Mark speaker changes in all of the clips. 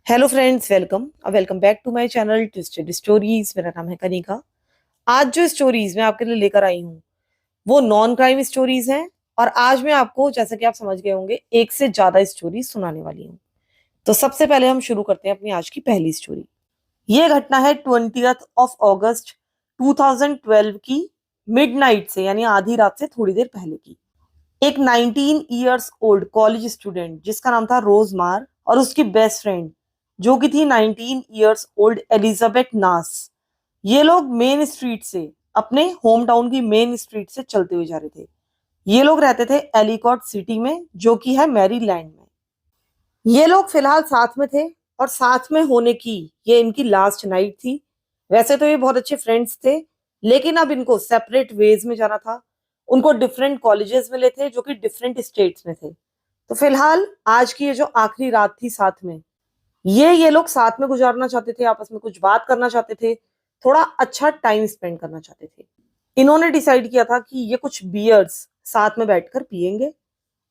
Speaker 1: Hello friends, welcome back to my channel twisted stories. मेरा नाम है कनिका। आज जो स्टोरीज मैं आपके लिए लेकर आई हूँ वो नॉन क्राइम स्टोरीज हैं। और आज मैं आपको, जैसा कि आप समझ गए होंगे, एक से ज्यादा स्टोरीज सुनाने वाली हूँ। तो सबसे पहले हम शुरू करते हैं अपनी आज की पहली स्टोरी। ये घटना है 20 अगस्त 2012 की मिडनाइट से, यानी आधी रात से थोड़ी देर पहले की। एक 19 ईयर्स ओल्ड कॉलेज स्टूडेंट जिसका नाम था रोज मार, और उसकी बेस्ट फ्रेंड जो कि थी 19 ईयर्स ओल्ड एलिजाबेथ नास। ये लोग मेन स्ट्रीट से, अपने होम टाउन की मेन स्ट्रीट से चलते हुए जा रहे थे। ये लोग रहते थे एलिकॉट सिटी में, जो कि है मैरीलैंड में। ये लोग फिलहाल साथ में थे, और साथ में होने की ये इनकी लास्ट नाइट थी। वैसे तो ये बहुत अच्छे फ्रेंड्स थे, लेकिन अब इनको सेपरेट वेज में जाना था। उनको डिफरेंट कॉलेजेस मिले थे जो कि डिफरेंट स्टेट्स में थे। तो फिलहाल आज की ये जो आखिरी रात थी साथ में, ये लोग साथ में गुजारना चाहते थे, आपस में कुछ बात करना चाहते थे, थोड़ा अच्छा टाइम स्पेंड करना चाहते थे। इन्होंने डिसाइड किया था कि ये कुछ बियर्स साथ में बैठकर पियेंगे,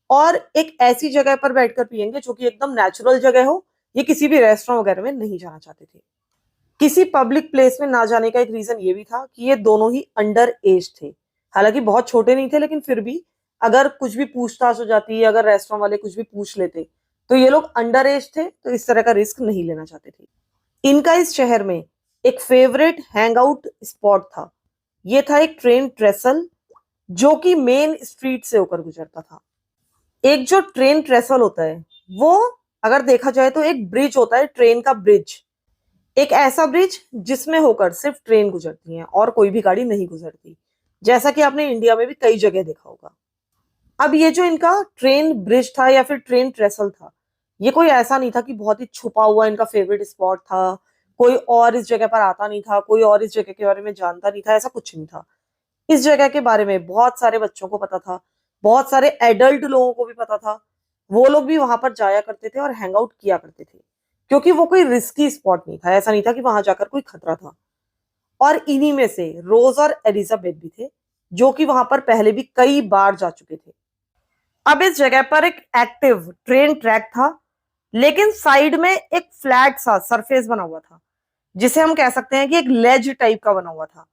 Speaker 1: और एक ऐसी जगह पर बैठकर पियेंगे जो कि एकदम नेचुरल जगह हो। ये किसी भी रेस्टोरेंट वगैरह में नहीं जाना चाहते थे। किसी पब्लिक प्लेस में ना जाने का एक रीजन ये भी था कि ये दोनों ही अंडर एज थे। हालांकि बहुत छोटे नहीं थे, लेकिन फिर भी अगर कुछ भी पूछताछ हो जाती, अगर रेस्टोरेंट वाले कुछ भी पूछ लेते, तो ये लोग अंडर एज थे, तो इस तरह का रिस्क नहीं लेना चाहते थे। इनका इस शहर में एक फेवरेट हैंग आउट स्पॉट था। ये था एक ट्रेन ट्रेसल, जो कि मेन स्ट्रीट से होकर गुजरता था। एक जो ट्रेन ट्रेसल होता है, वो अगर देखा जाए तो एक ब्रिज होता है, ट्रेन का ब्रिज। एक ऐसा ब्रिज जिसमें होकर सिर्फ ट्रेन गुजरती है और कोई भी गाड़ी नहीं गुजरती, जैसा कि आपने इंडिया में भी कई जगह देखा होगा। अब ये जो इनका ट्रेन ब्रिज था या फिर ट्रेन ट्रेसल था, ये कोई ऐसा नहीं था कि बहुत ही छुपा हुआ इनका फेवरेट स्पॉट था। कोई और इस जगह पर आता नहीं था, कोई और इस जगह के बारे में जानता नहीं था, ऐसा कुछ नहीं था। इस जगह के बारे में बहुत सारे बच्चों को पता था, बहुत सारे एडल्ट लोगों को भी पता था। वो लोग भी वहां पर जाया करते थे और हैंग आउट किया करते थे, क्योंकि वो कोई रिस्की स्पॉट नहीं था। ऐसा नहीं था कि वहां जाकर कोई खतरा था। और इन्हीं में से रोज और एलिजाबेथ भी थे, जो कि वहां पर पहले भी कई बार जा चुके थे। अब इस जगह पर एक एक्टिव ट्रेन ट्रैक था, लेकिन साइड में एक फ्लैट सा सरफेस बना हुआ था, जिसे हम कह सकते हैं कि एक लेज टाइप का बना हुआ था,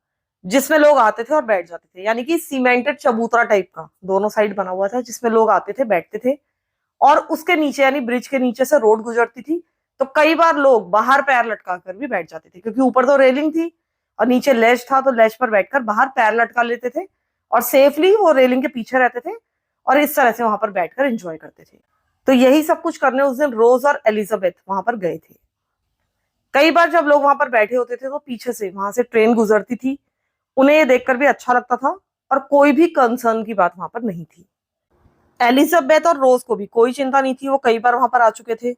Speaker 1: जिसमें लोग आते थे और बैठ जाते थे। यानी कि सीमेंटेड चबूतरा टाइप का दोनों साइड बना हुआ था, जिसमें लोग आते थे, बैठते थे। और उसके नीचे, यानी ब्रिज के नीचे से रोड गुजरती थी, तो कई बार लोग बाहर पैर लटका कर भी बैठ जाते थे, क्योंकि ऊपर तो रेलिंग थी और नीचे लेज था, तो लेज पर बैठकर बाहर पैर लटका लेते थे और सेफली वो रेलिंग के पीछे रहते थे, और इस तरह से वहां पर बैठकर एंजॉय करते थे। तो यही सब कुछ करने उस दिन रोज और एलिजाबेथ वहां पर गए थे। कई बार जब लोग वहां पर बैठे होते थे, तो पीछे से वहां से ट्रेन गुजरती थी। उन्हें ये देखकर भी अच्छा लगता था, और कोई भी कंसर्न की बात वहां पर नहीं थी। एलिजाबेथ और रोज को भी कोई चिंता नहीं थी, वो कई बार वहां पर आ चुके थे।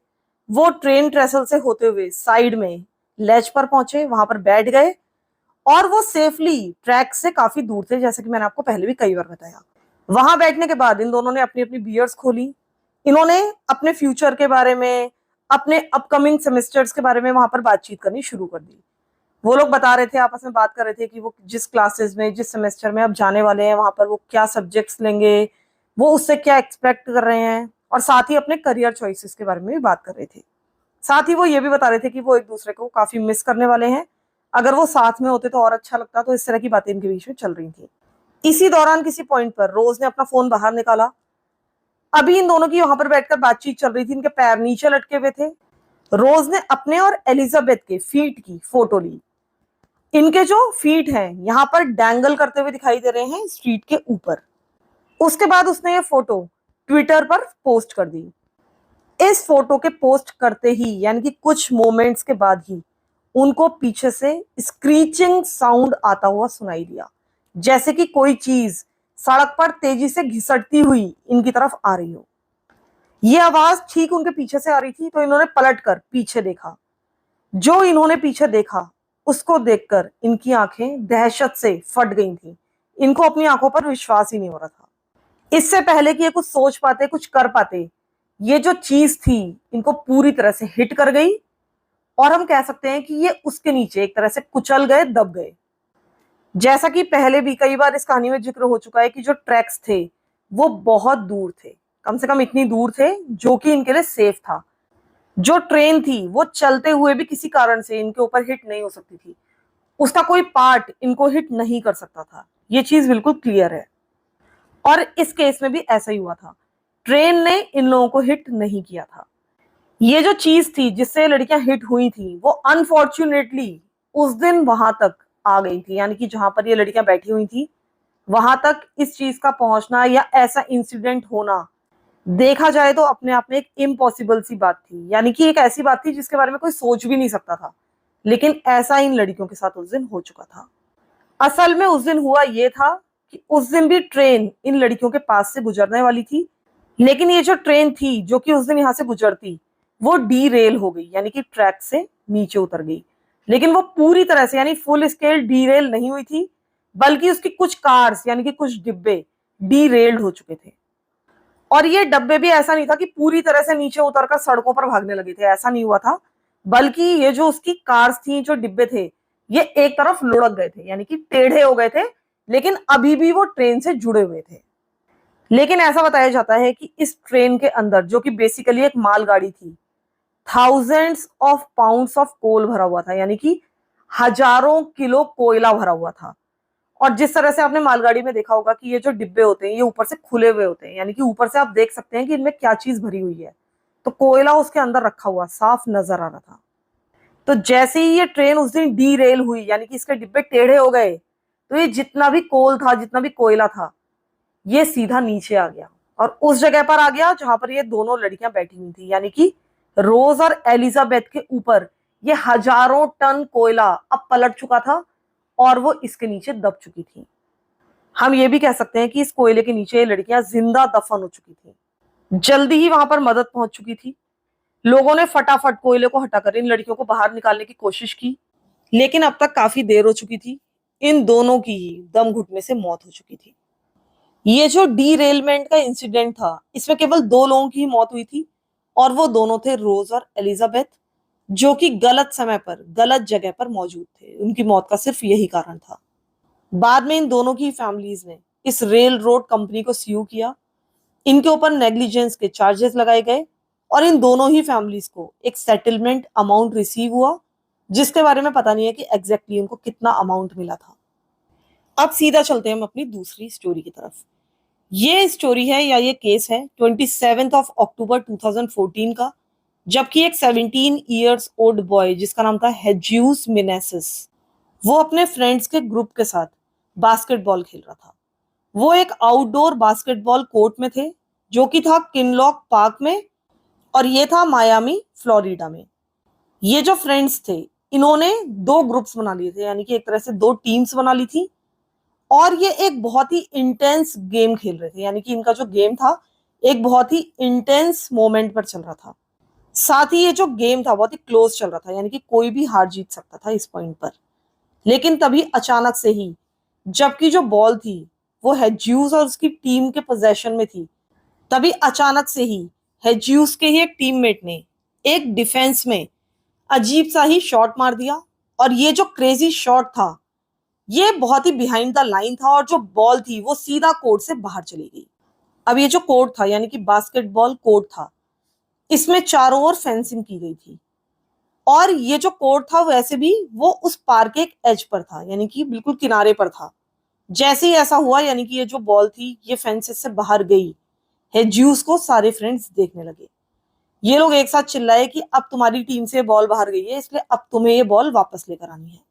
Speaker 1: वो ट्रेन ट्रेसल से होते हुए साइड में लेज पर पहुंचे, वहां पर बैठ गए, और वो सेफली ट्रैक से काफी दूर थे, जैसे कि मैंने आपको पहले भी कई बार बताया। वहां बैठने के बाद इन दोनों ने अपनी अपनी बियर्स खोली। इन्होंने अपने फ्यूचर के बारे में, अपने अपकमिंग सेमेस्टर्स के बारे में वहां पर बातचीत करनी शुरू कर दी। वो लोग बता रहे थे, आपस में बात कर रहे थे कि वो जिस क्लासेस में, जिस सेमेस्टर में अब जाने वाले हैं, वहां पर वो क्या सब्जेक्ट्स लेंगे, वो उससे क्या एक्सपेक्ट कर रहे हैं, और साथ ही अपने करियर चॉइसेस के बारे में भी बात कर रहे थे। साथ ही वो ये भी बता रहे थे कि वो एक दूसरे को काफी मिस करने वाले हैं। अगर वो साथ में होते तो और अच्छा लगता। तो इस तरह की बातें इनके बीच में चल रही थी। इसी दौरान किसी पॉइंट पर रोज ने अपना फोन बाहर निकाला। अभी इन दोनों की वहां पर बैठकर बातचीत चल रही थी, इनके पैर नीचे लटके हुए थे। रोज ने अपने और एलिजाबेथ के फीट की फोटो ली। इनके जो फीट हैं यहाँ पर डैंगल करते हुए दिखाई दे रहे हैं स्ट्रीट के ऊपर। उसके बाद उसने ये फोटो ट्विटर पर पोस्ट कर दी। इस फोटो के पोस्ट करते ही, यानी कि कुछ मोमेंट्स के बाद ही, उनको पीछे से स्क्रीचिंग साउंड आता हुआ सुनाई दिया, जैसे कि कोई चीज सड़क पर तेजी से घिसटती हुई इनकी तरफ आ रही हो। ये आवाज ठीक उनके पीछे से आ रही थी, तो इन्होंने पलट कर पीछे देखा। जो इन्होंने पीछे देखा, उसको देखकर इनकी आंखें दहशत से फट गई थी। इनको अपनी आंखों पर विश्वास ही नहीं हो रहा था। इससे पहले कि ये कुछ सोच पाते, कुछ कर पाते, ये जो चीज थी इनको पूरी तरह से हिट कर गई, और हम कह सकते हैं कि ये उसके नीचे एक तरह से कुचल गए, दब गए। जैसा कि पहले भी कई बार इस कहानी में जिक्र हो चुका है कि जो ट्रैक्स थे वो बहुत दूर थे, कम से कम इतनी दूर थे जो कि इनके लिए सेफ था। जो ट्रेन थी वो चलते हुए भी किसी कारण से इनके ऊपर हिट नहीं हो सकती थी, उसका कोई पार्ट इनको हिट नहीं कर सकता था। ये चीज बिल्कुल क्लियर है। और इस केस में भी ऐसा ही हुआ था, ट्रेन ने इन लोगों को हिट नहीं किया था। ये जो चीज थी जिससे लड़कियां हिट हुई थी वो अनफॉर्चुनेटली उस दिन वहां तक आ गई थी, यानी कि जहां पर ये लड़कियां बैठी हुई थी वहां तक इस चीज का पहुंचना या ऐसा इंसिडेंट होना देखा जाए तो अपने आप में एक इम्पॉसिबल सी बात थी, यानी कि एक ऐसी बात थी जिसके बारे में कोई सोच भी नहीं सकता था। लेकिन ऐसा इन लड़कियों के साथ उस दिन हो चुका था। असल में उस दिन हुआ ये था कि उस दिन भी ट्रेन इन लड़कियों के पास से गुजरने वाली थी, लेकिन ये जो ट्रेन थी जो कि उस दिन यहाँ से गुजरती वो डी रेल हो गई, यानी कि ट्रैक से नीचे उतर गई। लेकिन वो पूरी तरह से यानी फुल स्केल डी रेल नहीं हुई थी, बल्कि उसकी कुछ कार्स यानी कि कुछ डिब्बे डी रेल्ड हो चुके थे। और ये डब्बे भी ऐसा नहीं था कि पूरी तरह से नीचे उतरकर सड़कों पर भागने लगे थे, ऐसा नहीं हुआ था। बल्कि ये जो उसकी कार्स थी, जो डिब्बे थे, ये एक तरफ लुढ़क गए थे, यानी कि टेढ़े हो गए थे, लेकिन अभी भी वो ट्रेन से जुड़े हुए थे। लेकिन ऐसा बताया जाता है कि इस ट्रेन के अंदर, जो कि बेसिकली एक मालगाड़ी थी, thousands of pounds of coal भरा हुआ था, यानी कि हजारों किलो कोयला भरा हुआ था। और जिस तरह से आपने मालगाड़ी में देखा होगा कि ये जो डिब्बे होते हैं ये ऊपर से खुले हुए होते हैं, यानी कि ऊपर से आप देख सकते हैं कि इनमें क्या चीज भरी हुई है। तो कोयला उसके अंदर रखा हुआ साफ नजर आ रहा था। तो जैसे ही ये ट्रेन उस दिन डी रेल हुई, यानी कि इसके डिब्बे टेढ़े हो गए, तो ये जितना भी कोल था, जितना भी कोयला था, ये सीधा नीचे आ गया और उस जगह पर आ गया जहां पर ये दोनों लड़कियां बैठी हुई थी, यानी कि रोज और एलिजाबेथ के ऊपर ये हजारों टन कोयला अब पलट चुका था और वो इसके नीचे दब चुकी थी। हम ये भी कह सकते हैं कि इस कोयले के नीचे ये लड़कियां जिंदा दफन हो चुकी थी। जल्दी ही वहां पर मदद पहुंच चुकी थी। लोगों ने फटाफट कोयले को हटाकर इन लड़कियों को बाहर निकालने की कोशिश की, लेकिन अब तक काफी देर हो चुकी थी। इन दोनों की ही दम घुटने से मौत हो चुकी थी। ये जो डीरेलमेंट का इंसिडेंट था, इसमें केवल दो लोगों की ही मौत हुई थी, और वो दोनों थे रोज और एलिजाबेथ, जो कि गलत समय पर गलत जगह पर मौजूद थे। उनकी मौत का सिर्फ यही कारण था। बाद में इन दोनों की फैमिलीज ने इस रेल रोड कंपनी को स्यू किया। इनके ऊपर नेग्लिजेंस के चार्जेस लगाए गए और इन दोनों ही फैमिलीज को एक सेटलमेंट अमाउंट रिसीव हुआ, जिसके बारे में पता नहीं है कि एग्जैक्टली उनको कितना अमाउंट मिला था। अब सीधा चलते हैं हम अपनी दूसरी स्टोरी की तरफ। ये स्टोरी है या ये केस है 27 अक्टूबर 2014 का, जबकि एक 17 ईयर्स ओल्ड बॉय जिसका नाम था हेज्यूस मिनेसिस, वो अपने फ्रेंड्स के ग्रुप के साथ बास्केटबॉल खेल रहा था। वो एक आउटडोर बास्केटबॉल कोर्ट में थे, जो कि था किनलॉक पार्क में, और ये था मायामी फ्लोरिडा में। ये जो फ्रेंड्स थे, इन्होंने दो ग्रुप्स बना लिए थे, यानी कि एक तरह से दो टीम्स बना ली थी, और ये एक बहुत ही इंटेंस गेम खेल रहे थे, यानी कि इनका जो गेम था एक बहुत ही इंटेंस मोमेंट पर चल रहा था। साथ ही ये जो गेम था बहुत ही क्लोज चल रहा था, यानी कि कोई भी हार जीत सकता था इस पॉइंट पर। लेकिन तभी अचानक से ही, जबकि जो बॉल थी वो हेज्यूस और उसकी टीम के पोजेशन में थी, तभी अचानक से ही हेज्यूस के ही एक टीममेट ने एक डिफेंस में अजीब सा ही शॉट मार दिया। और ये जो क्रेजी शॉट था ये बहुत ही बिहाइंड द लाइन था, और जो बॉल थी वो सीधा कोर्ट से बाहर चली गई। अब ये जो कोर्ट था, यानी कि बास्केटबॉल कोर्ट था, इसमें चारों ओर फेंसिंग की गई थी। और ये जो कोर्ट था वैसे भी वो उस पार के एक एज पर था, यानी कि बिल्कुल किनारे पर था। जैसे ही ऐसा हुआ, यानी कि ये जो बॉल थी ये फेंसेस से बाहर गई, हेज्यूस को सारे फ्रेंड्स देखने लगे। ये लोग एक साथ चिल्लाए कि अब तुम्हारी टीम से बॉल बाहर गई है, इसलिए अब तुम्हें ये बॉल वापस लेकर आनी है।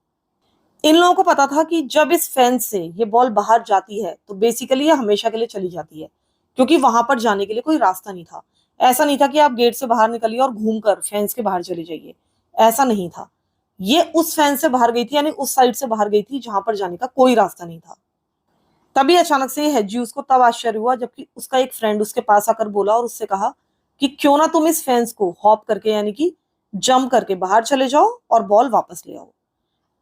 Speaker 1: इन लोगों को पता था कि जब इस फेंस से ये बॉल बाहर जाती है तो बेसिकली ये हमेशा के लिए चली जाती है, क्योंकि वहां पर जाने के लिए कोई रास्ता नहीं था। ऐसा नहीं था कि आप गेट से बाहर निकलिए और घूमकर फेंस के बाहर चले जाइए, ऐसा नहीं था। ये उस फेंस से बाहर गई थी, यानी उस साइड से बाहर गई थी जहां पर जाने का कोई रास्ता नहीं था। तभी अचानक से हेजी उसको तब आश्चर्य हुआ जबकि उसका एक फ्रेंड उसके पास आकर बोला और उससे कहा कि क्यों ना तुम इस फेंस को हॉप करके, यानी कि जंप करके बाहर चले जाओ और बॉल वापस ले आओ।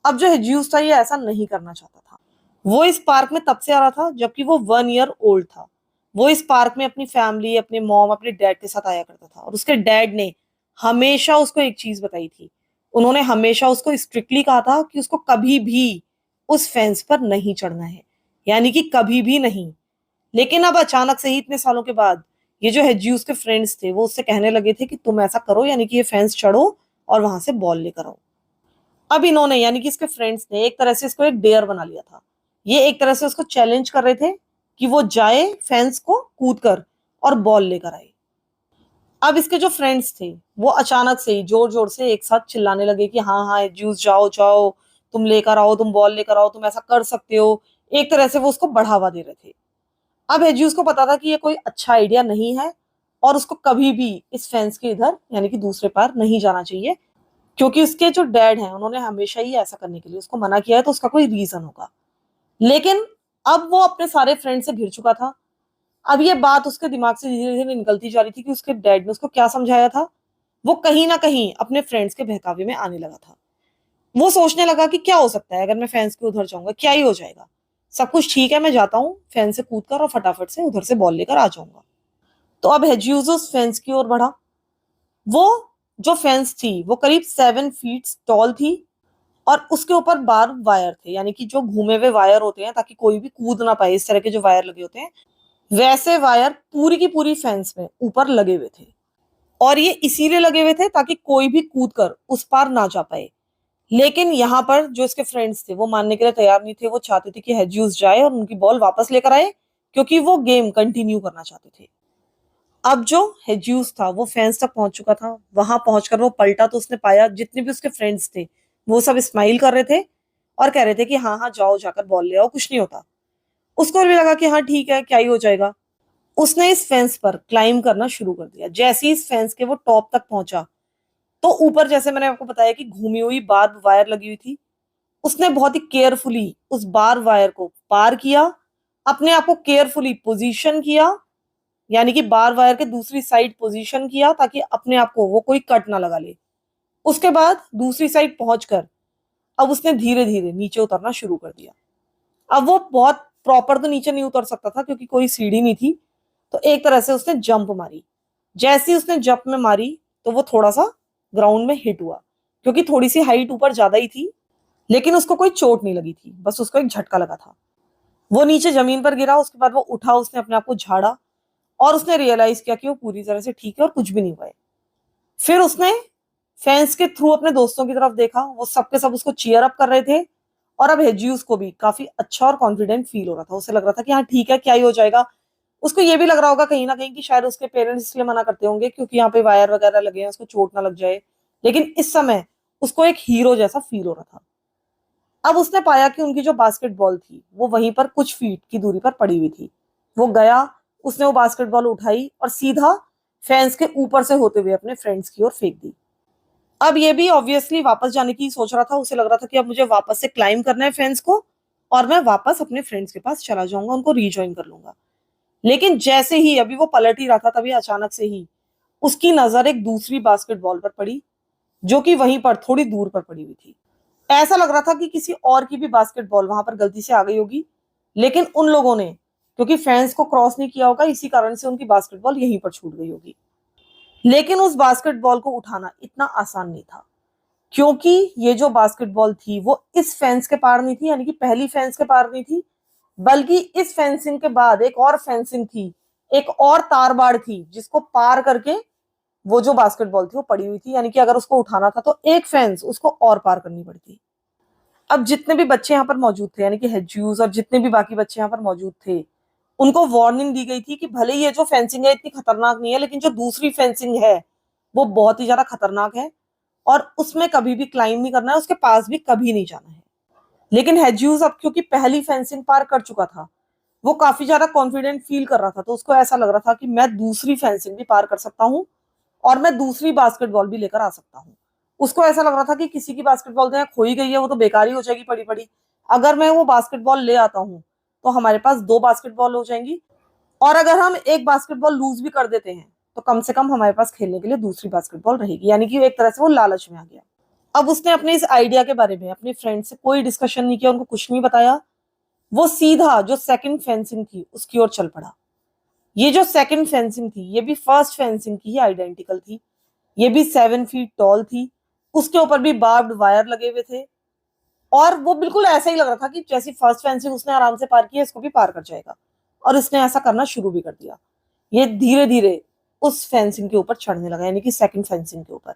Speaker 1: अब जो हेज्यूस था ये ऐसा नहीं करना चाहता था। वो इस पार्क में तब से आ रहा था जबकि वो 1 ईयर ओल्ड था। वो इस पार्क में अपनी फैमिली, अपने मॉम, अपने डैड के साथ आया करता था, और उसके डैड ने हमेशा उसको एक चीज बताई थी। उन्होंने हमेशा उसको स्ट्रिक्टली कहा था कि उसको कभी भी उस फेंस पर नहीं चढ़ना है, यानी कि कभी भी नहीं। लेकिन अब अचानक से ही इतने सालों के बाद ये जो हेजियूस के फ्रेंड्स थे वो उससे कहने लगे थे कि तुम ऐसा करो, यानी कि ये फेंस चढ़ो और वहां से बॉल लेकर आओ। अब इन्होंने यानी कि इसके फ्रेंड्स ने एक तरह से इसको एक डेयर बना लिया था। ये एक तरह से उसको चैलेंज कर रहे थे कि वो जाए फेंस को कूद कर और बॉल लेकर आए। अब इसके जो फ्रेंड्स थे वो अचानक से ही जोर जोर से एक साथ चिल्लाने लगे कि हाँ हाँ जूस जाओ जाओ, तुम लेकर आओ, तुम बॉल लेकर आओ, तुम ऐसा कर सकते हो। एक तरह से वो उसको बढ़ावा दे रहे थे। अब हेजियस को पता था कि ये कोई अच्छा आइडिया नहीं है और उसको कभी भी इस फेंस के इधर यानी कि दूसरे पार नहीं जाना चाहिए, क्योंकि उसके जो डैड हैं उन्होंने हमेशा ही ऐसा करने के लिए उसको मना किया है, तो उसका कोई रीजन होगा। लेकिन अब वो अपने सारे फ्रेंड से घिर चुका था। अब ये बात उसके दिमाग से धीरे धीरे निकलती जा रही थी कि उसके डैड ने उसको क्या समझाया था। वो कहीं ना कहीं अपने फ्रेंड्स के बहकावे में आने लगा था। वो सोचने लगा कि क्या हो सकता है अगर मैं फैंस के उधर जाऊंगा, क्या ही हो जाएगा, सब कुछ ठीक है, मैं जाता हूँ फैंस से कूद कर और फटाफट से उधर से बॉल लेकर आ जाऊंगा। तो अब हेजियूस उस फेंस की ओर बढ़ा। वो जो फेंस थी वो करीब 7 फीट टॉल थी और उसके ऊपर बार वायर थे, यानी कि जो घूमे हुए वायर होते हैं ताकि कोई भी कूद ना पाए, इस तरह के जो वायर लगे होते हैं वैसे वायर पूरी की पूरी फेंस में ऊपर लगे हुए थे। और ये इसीलिए लगे हुए थे ताकि कोई भी कूद कर उस पार ना जा पाए। लेकिन यहाँ पर जो इसके फ्रेंड्स थे वो मानने के लिए तैयार नहीं थे। वो चाहते थे कि हेजियूस जाए और उनकी बॉल वापस लेकर आए, क्योंकि वो गेम कंटिन्यू करना चाहते थे। अब जो हेजियूस था वो फेंस तक पहुंच चुका था। वहां पहुंचकर वो पलटा तो उसने पाया जितने भी उसके फ्रेंड्स थे वो सब स्माइल कर रहे थे और कह रहे थे कि हाँ हाँ जाओ जाकर बॉल ले आओ, कुछ नहीं होता। उसको भी लगा कि हाँ ठीक है, क्या ही हो जाएगा। उसने इस फेंस पर क्लाइंब करना शुरू कर दिया। जैसे ही इस फेंस के वो टॉप तक पहुंचा तो ऊपर जैसे मैंने आपको बताया कि घूमी हुई बार्ब वायर लगी हुई थी। उसने बहुत ही केयरफुली उस बार वायर को पार किया, अपने आप को केयरफुली पोजीशन किया, यानी कि बार वायर के दूसरी साइड पोजीशन किया ताकि अपने आप को वो कोई कट ना लगा ले। उसके बाद दूसरी साइड पहुंचकर अब उसने धीरे धीरे नीचे उतरना शुरू कर दिया। अब वो बहुत प्रॉपर तो नीचे नहीं उतर सकता था क्योंकि कोई सीढ़ी नहीं थी, तो एक तरह से उसने जंप मारी। जैसे ही उसने जंप में मारी तो वो थोड़ा सा ग्राउंड में हिट हुआ, क्योंकि थोड़ी सी हाइट ऊपर ज्यादा ही थी। लेकिन उसको कोई चोट नहीं लगी थी, बस उसको एक झटका लगा था। वो नीचे जमीन पर गिरा, उसके बाद वो उठा, उसने अपने आप को झाड़ा और उसने रियलाइज किया कि वो पूरी तरह से ठीक है और कुछ भी नहीं हुआ है। फिर उसने फैंस के थ्रू अपने दोस्तों की तरफ देखा, वो सबके सब उसको चीयर अप कर रहे थे। और अब हेजियूस को भी काफी अच्छा और कॉन्फिडेंट फील हो रहा था। उसे लग रहा था कि हाँ ठीक है, क्या ही हो जाएगा। उसको ये भी लग रहा होगा कहीं ना कहीं कि शायद उसके पेरेंट्स इसलिए मना करते होंगे क्योंकि यहाँ पे वायर वगैरह लगे हैं, उसको चोट ना लग जाए। लेकिन इस समय उसको एक हीरो जैसा फील हो रहा था। अब उसने पाया कि उनकी जो बास्केटबॉल थी वो वहीं पर कुछ फीट की दूरी पर पड़ी हुई थी। वो गया, उसने वो बास्केटबॉल उठाई और सीधा फैंस के ऊपर से होते हुए अपने फ्रेंड्स की ओर फेंक दी। अब ये भी ऑब्वियसली वापस जाने की सोच रहा था। उसे लग रहा था कि अब मुझे वापस से क्लाइंब करना है फेंस को और मैं वापस अपने फ्रेंड्स के पास चला जाऊंगा, उनको रीजॉइन कर लूंगा। लेकिन जैसे ही अभी वो पलट ही रहा था तभी अचानक से ही उसकी नजर एक दूसरी बास्केटबॉल पर पड़ी, जो कि वहीं पर थोड़ी दूर पर पड़ी हुई थी। ऐसा लग रहा था कि किसी और की भी बास्केटबॉल वहां पर गलती से आ गई होगी, लेकिन उन लोगों ने क्योंकि फैंस को क्रॉस नहीं किया होगा, इसी कारण से उनकी बास्केटबॉल यहीं पर छूट गई होगी। लेकिन उस बास्केटबॉल को उठाना इतना आसान नहीं था, क्योंकि ये जो बास्केटबॉल थी वो इस फेंस के पार नहीं थी, यानी कि पहली फेंस के पार नहीं थी, बल्कि इस फेंसिंग के बाद एक और फेंसिंग थी, एक और तार बाड़ थी जिसको पार करके वो जो बास्केटबॉल थी वो पड़ी हुई थी। यानी कि अगर उसको उठाना था तो एक फेंस उसको और पार करनी पड़ती। अब जितने भी बच्चे यहाँ पर मौजूद थे, यानी कि हेज्यूस और जितने भी बाकी बच्चे यहाँ पर मौजूद थे, उनको वार्निंग दी गई थी कि भले ये जो फेंसिंग है इतनी खतरनाक नहीं है, लेकिन जो दूसरी फेंसिंग है वो बहुत ही ज्यादा खतरनाक है और उसमें कभी भी क्लाइंब नहीं करना है, उसके पास भी कभी नहीं जाना है। लेकिन हेज्यूस अब क्योंकि पहली फेंसिंग पार कर चुका था, वो काफी ज्यादा कॉन्फिडेंट फील कर रहा था, तो उसको ऐसा लग रहा था कि मैं दूसरी फेंसिंग भी पार कर सकता हूँ और मैं दूसरी बास्केटबॉल भी लेकर आ सकता हूँ। उसको ऐसा लग रहा था कि किसी की बास्केटबॉल तो यहाँ खो ही गई है, वो तो बेकार ही हो जाएगी पड़ी पड़ी। अगर मैं वो बास्केटबॉल ले आता हूँ तो हमारे पास 2 बास्केटबॉल हो जाएंगी, और अगर हम एक बास्केटबॉल लूज भी कर देते हैं तो कम से कम हमारे पास खेलने के लिए दूसरी बास्केटबॉल रहेगी। यानी कि एक तरह से वो लालच में आ गया। अब उसने अपने इस आइडिया के बारे में अपने फ्रेंड से कोई डिस्कशन नहीं किया, उनको कुछ नहीं बताया। वो सीधा जो सेकंड फेंसिंग थी उसकी ओर चल पड़ा। ये जो सेकंड फेंसिंग थी ये भी फर्स्ट फेंसिंग की ही आइडेंटिकल थी। ये भी 7 फीट टॉल थी, उसके ऊपर भी बार्ब्ड वायर लगे हुए थे और वो बिल्कुल ऐसा ही लग रहा था कि जैसी फर्स्ट फेंसिंग उसने आराम से पार की है इसको भी पार कर जाएगा, और इसने ऐसा करना शुरू भी कर दिया। ये धीरे धीरे उस फेंसिंग के ऊपर चढ़ने लगा, यानी कि सेकंड फेंसिंग के ऊपर।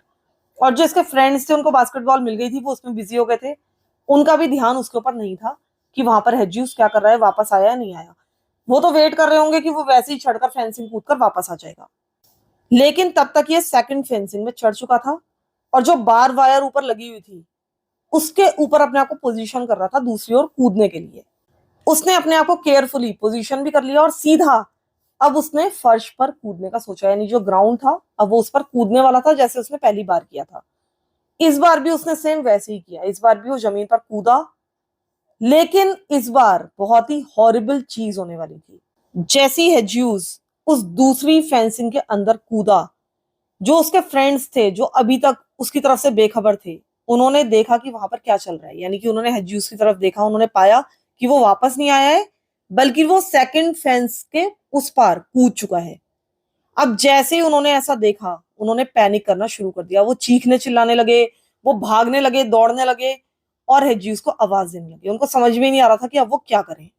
Speaker 1: और जो इसके फ्रेंड्स थे उनको बास्केटबॉल मिल गई थी, वो उसमें बिजी हो गए थे। उनका भी ध्यान उसके ऊपर नहीं था कि वहां पर हेज्यूस क्या कर रहा है, वापस आया या नहीं आया। वो तो वेट कर रहे होंगे कि वो वैसे ही चढ़कर फेंसिंग कूदकर वापस आ जाएगा। लेकिन तब तक ये सेकंड फेंसिंग में चढ़ चुका था और जो बार वायर ऊपर लगी हुई थी उसके ऊपर अपने आप को पोजीशन कर रहा था दूसरी ओर कूदने के लिए। उसने अपने आप को केयरफुली पोजीशन भी कर लिया और सीधा अब उसने फर्श पर कूदने का सोचा, यानी जो ग्राउंड था अब वो उस पर कूदने वाला था जैसे उसने पहली बार किया था। इस बार भी उसने सेम वैसे ही किया, इस बार भी वो जमीन पर कूदा। लेकिन इस बार बहुत ही हॉरिबल चीज होने वाली थी। जैसी हेज्यूस उस दूसरी फेंसिंग के अंदर कूदा, जो उसके फ्रेंड्स थे जो अभी तक उसकी तरफ से बेखबर थे, उन्होंने देखा कि वहां पर क्या चल रहा है, यानी कि उन्होंने हेज्यूस की तरफ देखा। उन्होंने पाया कि वो वापस नहीं आया है, बल्कि वो सेकंड फेंस के उस पार कूद चुका है। अब जैसे ही उन्होंने ऐसा देखा, उन्होंने पैनिक करना शुरू कर दिया। वो चीखने चिल्लाने लगे, वो भागने लगे, दौड़ने लगे और हेज्यूस को आवाज देने लगे। उनको समझ में नहीं आ रहा था कि अब वो क्या करें,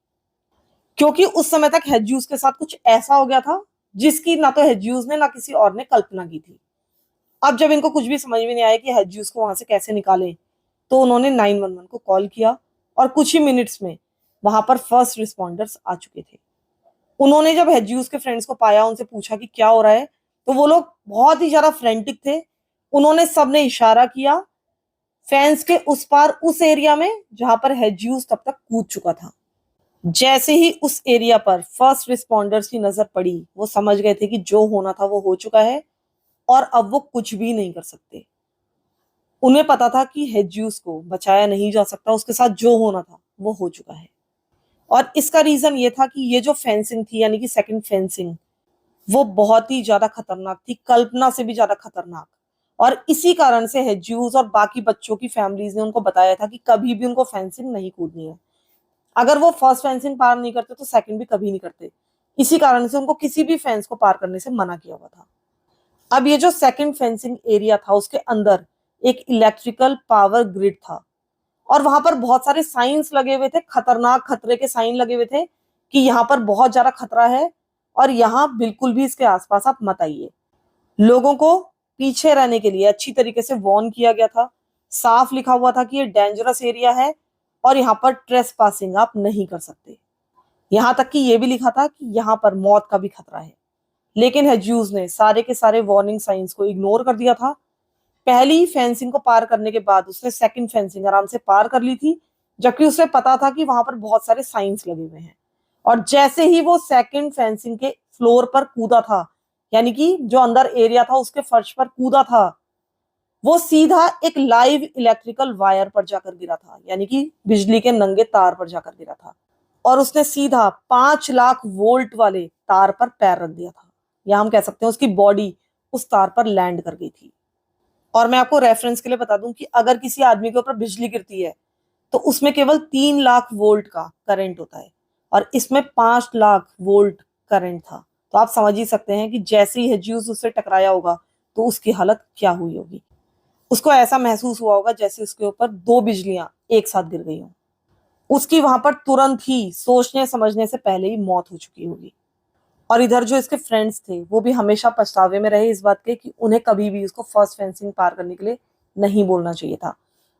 Speaker 1: क्योंकि उस समय तक हेज्यूस के साथ कुछ ऐसा हो गया था जिसकी ना तो हेज्यूस ने ना किसी और ने कल्पना की थी। अब जब इनको कुछ भी समझ में नहीं आया कि हेज्यूस को वहां से कैसे निकालें, तो उन्होंने 911 को कॉल किया और कुछ ही मिनट्स में वहां पर फर्स्ट रिस्पॉन्डर्स आ चुके थे। उन्होंने जब हेज्यूस के फ्रेंड्स को पाया, उनसे पूछा कि क्या हो रहा है, तो वो लोग बहुत ही ज्यादा फ्रेंटिक थे। उन्होंने सबने इशारा किया फैंस के उस पार, उस एरिया में जहां पर हेज्यूस तब तक कूद चुका था। जैसे ही उस एरिया पर फर्स्ट रिस्पॉन्डर्स की नजर पड़ी, वो समझ गए थे कि जो होना था वो हो चुका है और अब वो कुछ भी नहीं कर सकते। उन्हें पता था कि हेज्यूस को बचाया नहीं जा सकता, उसके साथ जो होना था वो हो चुका है। और इसका रीजन ये था कि ये जो फेंसिंग थी, यानी कि सेकंड फेंसिंग, वो बहुत ही ज्यादा खतरनाक थी, कल्पना से भी ज्यादा खतरनाक। और इसी कारण से हेज्यूस और बाकी बच्चों की फैमिलीज ने उनको बताया था कि कभी भी उनको फेंसिंग नहीं कूदनी है। अगर वो फर्स्ट फेंसिंग पार नहीं करते तो सेकंड भी कभी नहीं करते। इसी कारण से उनको किसी भी फेंस को पार करने से मना किया हुआ था। अब ये जो सेकंड फेंसिंग एरिया था, उसके अंदर एक इलेक्ट्रिकल पावर ग्रिड था और वहां पर बहुत सारे साइंस लगे हुए थे, खतरनाक खतरे के साइन लगे हुए थे कि यहाँ पर बहुत ज्यादा खतरा है और यहाँ बिल्कुल भी इसके आसपास आप मत आइए। लोगों को पीछे रहने के लिए अच्छी तरीके से वार्न किया गया था। साफ लिखा हुआ था कि ये डेंजरस एरिया है और यहाँ पर ट्रेस पासिंग आप नहीं कर सकते। यहाँ तक कि ये भी लिखा था कि यहाँ पर मौत का भी खतरा है। लेकिन हेज्यूस ने सारे के सारे वार्निंग साइंस को इग्नोर कर दिया था। पहली फेंसिंग को पार करने के बाद उसने सेकंड फेंसिंग आराम से पार कर ली थी, जबकि उसे पता था कि वहां पर बहुत सारे साइंस लगे हुए हैं। और जैसे ही वो सेकंड फेंसिंग के फ्लोर पर कूदा था, यानी कि जो अंदर एरिया था उसके फर्श पर कूदा था, वो सीधा एक लाइव इलेक्ट्रिकल वायर पर जाकर गिरा था, यानी कि बिजली के नंगे तार पर जाकर गिरा था। और उसने सीधा 5 लाख वोल्ट वाले तार पर पैर रख दिया था, या हम कह सकते हैं उसकी बॉडी उस तार पर लैंड कर गई थी। और मैं आपको रेफरेंस के लिए बता दूं कि अगर किसी आदमी के ऊपर बिजली गिरती है तो उसमें केवल 3 लाख वोल्ट का करंट होता है और इसमें 5 लाख वोल्ट करंट था। तो आप समझ ही सकते हैं कि जैसे ही हेज्यूस उससे टकराया होगा तो उसकी हालत क्या हुई होगी। उसको ऐसा महसूस हुआ होगा जैसे उसके ऊपर 2 बिजलियां एक साथ गिर गई हों। उसकी वहां पर तुरंत ही सोचने समझने से पहले ही मौत हो चुकी होगी। और इधर जो इसके फ्रेंड्स थे वो भी हमेशा पछतावे में रहे इस बात के कि उन्हें कभी भी उसको फर्स्ट फेंसिंग पार करने के लिए नहीं बोलना चाहिए था।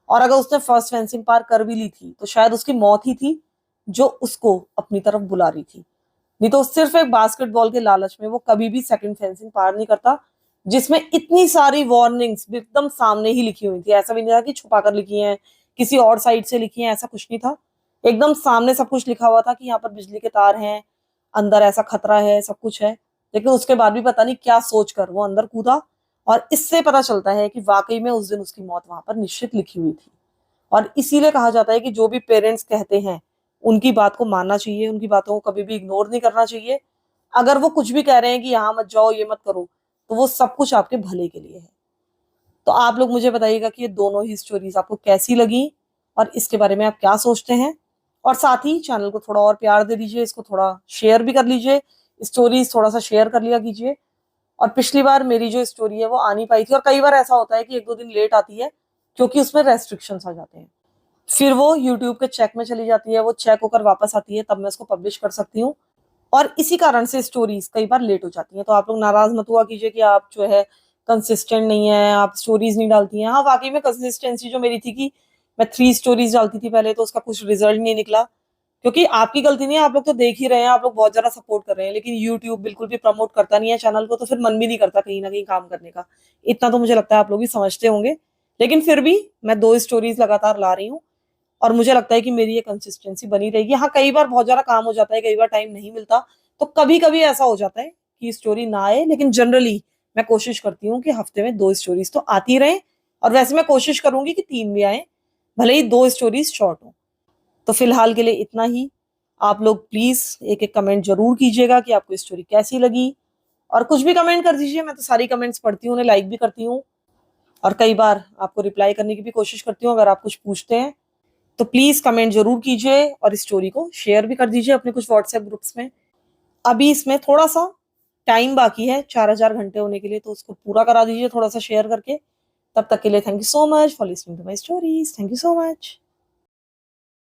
Speaker 1: और अगर उसने फर्स्ट फेंसिंग पार कर भी ली थी तो शायद उसकी मौत ही थी जो उसको अपनी तरफ बुला रही थी। नहीं तो सिर्फ एक बास्केटबॉल के लालच में वो कभी भी सेकंड फेंसिंग पार नहीं करता, जिसमें इतनी सारी वार्निंग्स एकदम सामने ही लिखी हुई थी। ऐसा भी नहीं था कि छुपा कर लिखी है, किसी और साइड से लिखी है, ऐसा कुछ नहीं था। एकदम सामने सब कुछ लिखा हुआ था कि यहाँ पर बिजली के तार हैं, अंदर ऐसा खतरा है, सब कुछ है। लेकिन उसके बाद भी पता नहीं क्या सोचकर वो अंदर कूदा। और इससे पता चलता है कि वाकई में उस दिन उसकी मौत वहां पर निश्चित लिखी हुई थी। और इसीलिए कहा जाता है कि जो भी पेरेंट्स कहते हैं उनकी बात को मानना चाहिए, उनकी बातों को कभी भी इग्नोर नहीं करना चाहिए। अगर वो कुछ भी कह रहे हैं कि यहाँ मत जाओ, ये मत करो, तो वो सब कुछ आपके भले के लिए है। तो आप लोग मुझे बताइएगा कि ये दोनों ही स्टोरीज आपको कैसी लगी और इसके बारे में आप क्या सोचते हैं। और साथ ही चैनल को थोड़ा और प्यार दे दीजिए, इसको थोड़ा शेयर भी कर लीजिए, स्टोरीज थोड़ा सा शेयर कर लिया कीजिए। और पिछली बार मेरी जो स्टोरी है वो आ नहीं पाई थी, और कई बार ऐसा होता है कि 1-2 दिन लेट आती है क्योंकि उसमें रेस्ट्रिक्शंस आ जाते हैं। फिर वो यूट्यूब के चेक में चली जाती है, वो चेक होकर वापस आती है, तब मैं उसको पब्लिश कर सकती हूँ। और इसी कारण से स्टोरीज कई बार लेट हो जाती हैं। तो आप लोग नाराज मत हुआ कीजिए कि आप जो है कंसिस्टेंट नहीं है, आप स्टोरीज नहीं डालती हैं। हाँ, वाकई में कंसिस्टेंसी जो मेरी थी कि मैं 3 स्टोरीज डालती थी पहले, तो उसका कुछ रिजल्ट नहीं निकला। क्योंकि आपकी गलती नहीं है, आप लोग तो देख ही रहे हैं, आप लोग बहुत ज्यादा सपोर्ट कर रहे हैं, लेकिन यूट्यूब बिल्कुल भी प्रमोट करता नहीं है चैनल को, तो फिर मन भी नहीं करता कहीं ना कहीं काम करने का। इतना तो मुझे लगता है आप लोग भी समझते होंगे। लेकिन फिर भी मैं 2 स्टोरीज लगातार ला रही हूँ, और मुझे लगता है कि मेरी ये कंसिस्टेंसी बनी रहेगी। हाँ, कई बार बहुत ज्यादा काम हो जाता है, कई बार टाइम नहीं मिलता, तो कभी कभी ऐसा हो जाता है कि स्टोरी ना आए, लेकिन जनरली मैं कोशिश करती हूँ कि हफ्ते में 2 स्टोरीज तो आती रहे। और वैसे मैं कोशिश करूंगी कि 3 भी आए, भले ही 2 स्टोरीज शॉर्ट हो। तो फिलहाल के लिए इतना ही। आप लोग प्लीज एक एक कमेंट जरूर कीजिएगा कि आपको स्टोरी कैसी लगी, और कुछ भी कमेंट कर दीजिए। मैं तो सारी कमेंट्स पढ़ती हूँ, उन्हें लाइक भी करती हूँ, और कई बार आपको रिप्लाई करने की भी कोशिश करती हूँ अगर आप कुछ पूछते हैं। तो प्लीज कमेंट जरूर कीजिए, और इस स्टोरी को शेयर भी कर दीजिए अपने कुछ व्हाट्सएप ग्रुप्स में। अभी इसमें थोड़ा सा टाइम बाकी है 4,000 घंटे होने के लिए, तो उसको पूरा करा दीजिए थोड़ा सा शेयर करके। तब तक के लिए thank you so much for listening to my stories. Thank you so much.